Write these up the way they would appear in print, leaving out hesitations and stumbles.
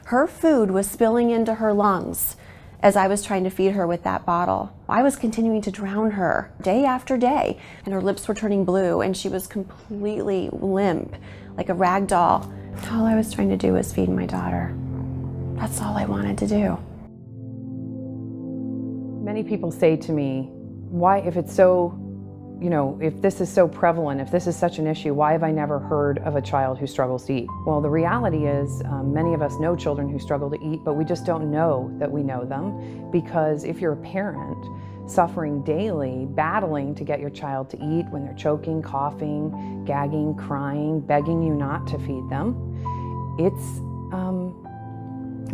Her food was spilling into her lungs as I was trying to feed her with that bottle. I was continuing to drown her day after day, and her lips were turning blue, and she was completely limp, like a rag doll. All I was trying to do was feed my daughter. That's all I wanted to do. Many people say to me, why, if it's so, if this is so prevalent, if this is such an issue, why have I never heard of a child who struggles to eat? Well, the reality is many of us know children who struggle to eat, but we just don't know that we know them, because if you're a parent suffering daily, battling to get your child to eat when they're choking, coughing, gagging, crying, begging you not to feed them, it's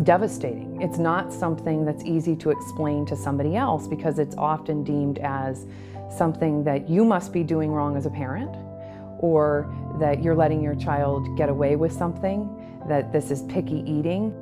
devastating. It's not something that's easy to explain to somebody else, because it's often deemed as something that you must be doing wrong as a parent, or that you're letting your child get away with something, that this is picky eating.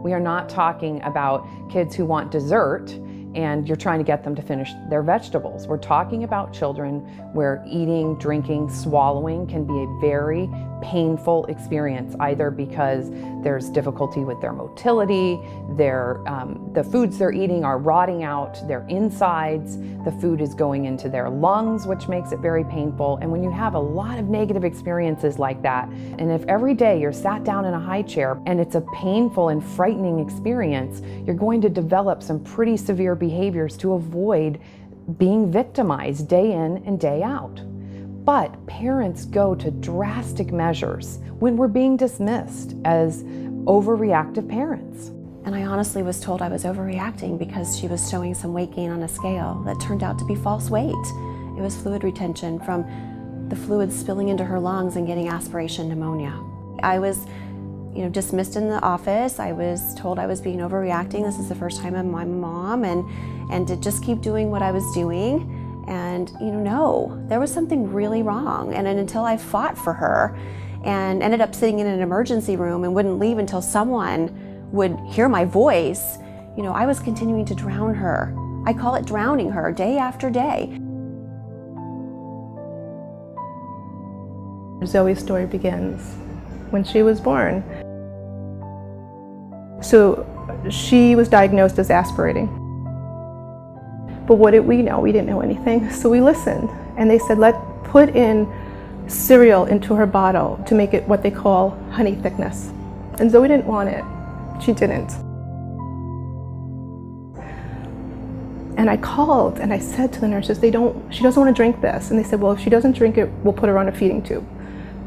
We are not talking about kids who want dessert and you're trying to get them to finish their vegetables. We're talking about children where eating, drinking, swallowing can be a very painful experience, either because there's difficulty with their motility, the foods they're eating are rotting out their insides, the food is going into their lungs, which makes it very painful. And when you have a lot of negative experiences like that, and if every day you're sat down in a high chair and it's a painful and frightening experience, you're going to develop some pretty severe behaviors to avoid being victimized day in and day out. But parents go to drastic measures when we're being dismissed as overreactive parents. And I honestly was told I was overreacting because she was showing some weight gain on a scale that turned out to be false weight. It was fluid retention from the fluids spilling into her lungs and getting aspiration pneumonia. I was dismissed in the office. I was told I was being overreacting. This is the first time I'm my mom, and to just keep doing what I was doing. And no, there was something really wrong. And until I fought for her and ended up sitting in an emergency room and wouldn't leave until someone would hear my voice, I was continuing to drown her. I call it drowning her day after day. Zoe's story begins when she was born. So she was diagnosed as aspirating. But what did we know? We didn't know anything. So we listened, and they said, put in cereal into her bottle to make it what they call honey thickness. And Zoe didn't want it. She didn't. And I called and I said to the nurses, she doesn't want to drink this. And they said, well, if she doesn't drink it, we'll put her on a feeding tube,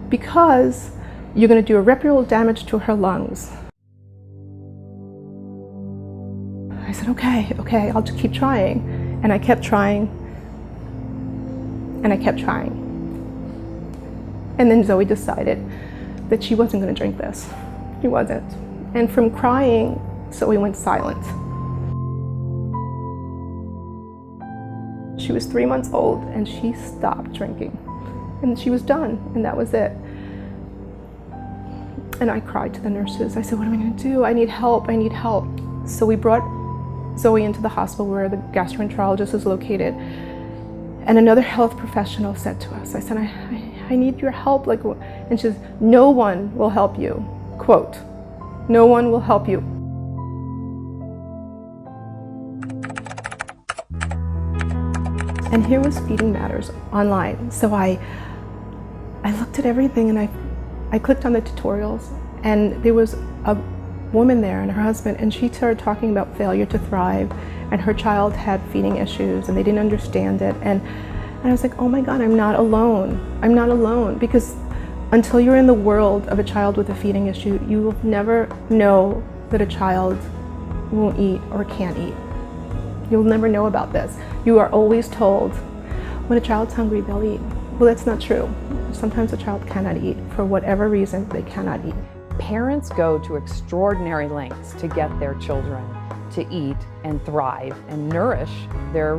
because you're going to do irreparable damage to her lungs. I said, okay, I'll just keep trying. And I kept trying, and I kept trying. And then Zoe decided that she wasn't going to drink this. She wasn't. And from crying, Zoe went silent. She was 3 months old, and she stopped drinking. And she was done, and that was it. And I cried to the nurses. I said, what am I going to do? I need help. So we brought Zoe into the hospital where the gastroenterologist is located. And another health professional said to us, I said, I need your help. And she says, no one will help you. Quote, no one will help you. And here was Feeding Matters online. So I looked at everything, and I clicked on the tutorials, and there was a woman there and her husband, and she started talking about failure to thrive, and her child had feeding issues and they didn't understand it. And I was like, oh my God, I'm not alone. I'm not alone, because until you're in the world of a child with a feeding issue, you will never know that a child won't eat or can't eat. You'll never know about this. You are always told, when a child's hungry, they'll eat. Well, that's not true. Sometimes a child cannot eat. For whatever reason, they cannot eat. Parents go to extraordinary lengths to get their children to eat and thrive and nourish their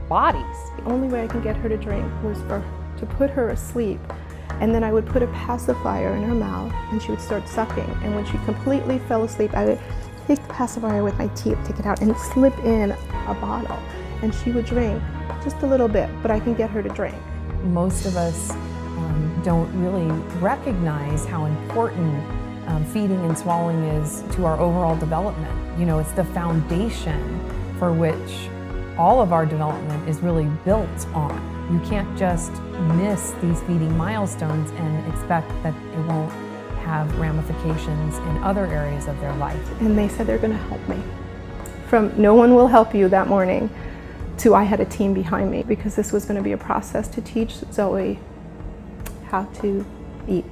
bodies. The only way I can get her to drink was to put her asleep, and then I would put a pacifier in her mouth and she would start sucking. And when she completely fell asleep, I would take the pacifier with my teeth, take it out, and slip in a bottle, and she would drink just a little bit, but I can get her to drink. Most of us don't really recognize how important feeding and swallowing is to our overall development. You know, it's the foundation for which all of our development is really built on. You can't just miss these feeding milestones and expect that it won't have ramifications in other areas of their life. And they said they're going to help me. From no one will help you that morning to I had a team behind me, because this was going to be a process to teach Zoe how to eat.